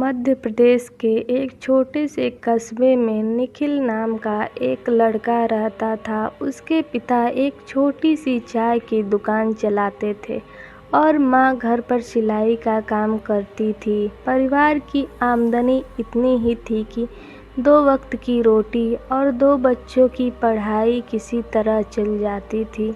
मध्य प्रदेश के एक छोटे से कस्बे में निखिल नाम का एक लड़का रहता था। उसके पिता एक छोटी सी चाय की दुकान चलाते थे और माँ घर पर सिलाई का काम करती थी। परिवार की आमदनी इतनी ही थी कि 2 वक्त की रोटी और 2 बच्चों की पढ़ाई किसी तरह चल जाती थी।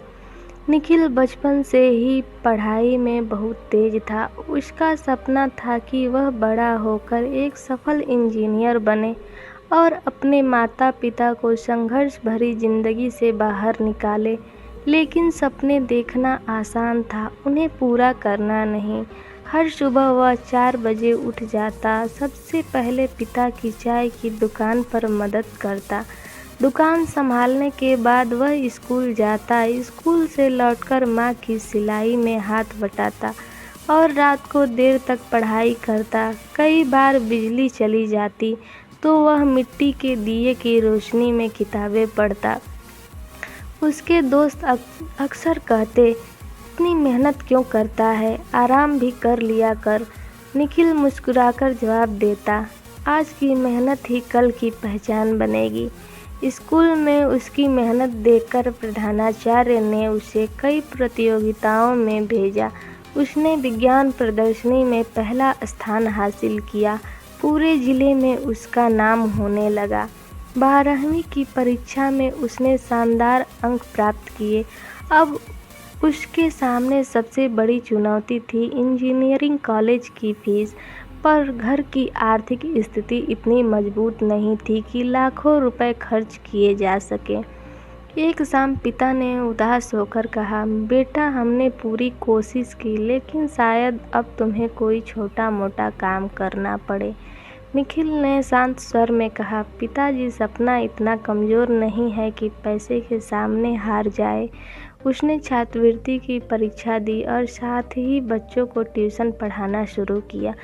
निखिल बचपन से ही पढ़ाई में बहुत तेज था। उसका सपना था कि वह बड़ा होकर एक सफल इंजीनियर बने और अपने माता पिता को संघर्ष भरी जिंदगी से बाहर निकाले। लेकिन सपने देखना आसान था, उन्हें पूरा करना नहीं। हर सुबह वह 4 बजे उठ जाता, सबसे पहले पिता की चाय की दुकान पर मदद करता। दुकान संभालने के बाद वह स्कूल जाता, स्कूल से लौटकर माँ की सिलाई में हाथ बटाता और रात को देर तक पढ़ाई करता। कई बार बिजली चली जाती तो वह मिट्टी के दिए की रोशनी में किताबें पढ़ता। उसके दोस्त अक्सर कहते, इतनी मेहनत क्यों करता है, आराम भी कर लिया कर। निखिल मुस्कुराकर जवाब देता, आज की मेहनत ही कल की पहचान बनेगी। स्कूल में उसकी मेहनत देखकर प्रधानाचार्य ने उसे कई प्रतियोगिताओं में भेजा। उसने विज्ञान प्रदर्शनी में पहला स्थान हासिल किया। पूरे जिले में उसका नाम होने लगा। 12वीं की परीक्षा में उसने शानदार अंक प्राप्त किए। अब उसके सामने सबसे बड़ी चुनौती थी इंजीनियरिंग कॉलेज की फीस। पर घर की आर्थिक स्थिति इतनी मजबूत नहीं थी कि लाखों रुपए खर्च किए जा सके। एक शाम पिता ने उदास होकर कहा, बेटा हमने पूरी कोशिश की, लेकिन शायद अब तुम्हें कोई छोटा मोटा काम करना पड़े। निखिल ने शांत स्वर में कहा, पिताजी सपना इतना कमज़ोर नहीं है कि पैसे के सामने हार जाए। उसने छात्रवृत्ति की परीक्षा दी और साथ ही बच्चों को ट्यूशन पढ़ाना शुरू किया।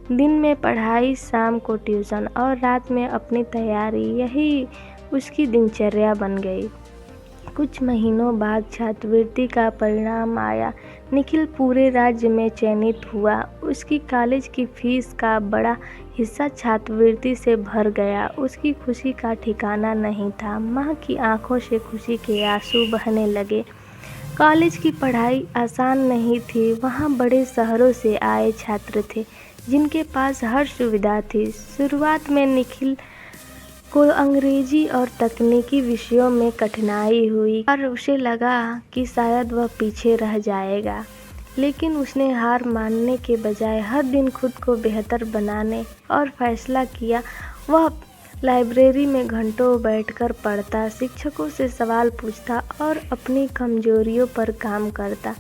दिन में पढ़ाई, शाम को ट्यूशन और रात में अपनी तैयारी, यही उसकी दिनचर्या बन गई। कुछ महीनों बाद छात्रवृत्ति का परिणाम आया। निखिल पूरे राज्य में चयनित हुआ। उसकी कॉलेज की फीस का बड़ा हिस्सा छात्रवृत्ति से भर गया। उसकी खुशी का ठिकाना नहीं था। माँ की आंखों से खुशी के आंसू बहने लगे। कॉलेज की पढ़ाई आसान नहीं थी। वहाँ बड़े शहरों से आए छात्र थे जिनके पास हर सुविधा थी। शुरुआत में निखिल को अंग्रेजी और तकनीकी विषयों में कठिनाई हुई और उसे लगा कि शायद वह पीछे रह जाएगा। लेकिन उसने हार मानने के बजाय हर दिन खुद को बेहतर बनाने और फैसला किया। वह लाइब्रेरी में घंटों बैठकर पढ़ता, शिक्षकों से सवाल पूछता और अपनी कमजोरियों पर काम करता।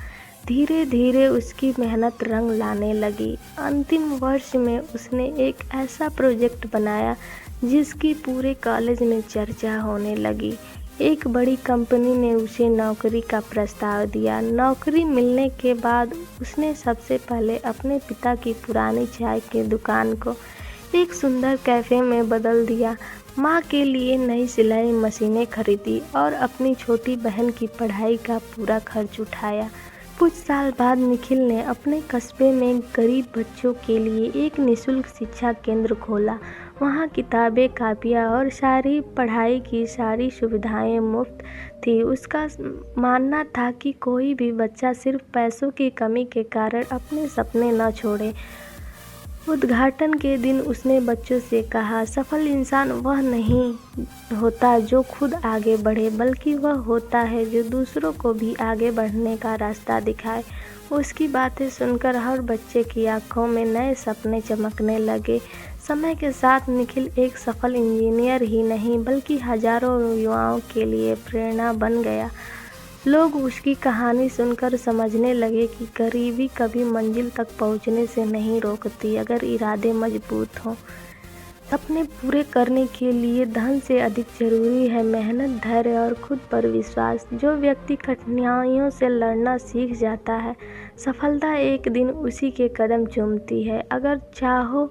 धीरे धीरे उसकी मेहनत रंग लाने लगी। अंतिम वर्ष में उसने एक ऐसा प्रोजेक्ट बनाया जिसकी पूरे कॉलेज में चर्चा होने लगी। एक बड़ी कंपनी ने उसे नौकरी का प्रस्ताव दिया। नौकरी मिलने के बाद उसने सबसे पहले अपने पिता की पुरानी चाय की दुकान को एक सुंदर कैफ़े में बदल दिया। माँ के लिए नई सिलाई मशीनें खरीदी और अपनी छोटी बहन की पढ़ाई का पूरा खर्च उठाया। कुछ साल बाद निखिल ने अपने कस्बे में गरीब बच्चों के लिए एक निःशुल्क शिक्षा केंद्र खोला। वहाँ किताबें, कापियाँ और सारी पढ़ाई की सारी सुविधाएं मुफ्त थी। उसका मानना था कि कोई भी बच्चा सिर्फ पैसों की कमी के कारण अपने सपने न छोड़े। उद्घाटन के दिन उसने बच्चों से कहा, सफल इंसान वह नहीं होता जो खुद आगे बढ़े, बल्कि वह होता है जो दूसरों को भी आगे बढ़ने का रास्ता दिखाए। उसकी बातें सुनकर हर बच्चे की आंखों में नए सपने चमकने लगे। समय के साथ निखिल एक सफल इंजीनियर ही नहीं बल्कि हजारों युवाओं के लिए प्रेरणा बन गया। लोग उसकी कहानी सुनकर समझने लगे कि गरीबी कभी मंजिल तक पहुंचने से नहीं रोकती, अगर इरादे मजबूत हों। सपने पूरे करने के लिए धन से अधिक जरूरी है मेहनत, धैर्य और खुद पर विश्वास। जो व्यक्ति कठिनाइयों से लड़ना सीख जाता है, सफलता एक दिन उसी के कदम चूमती है। अगर चाहो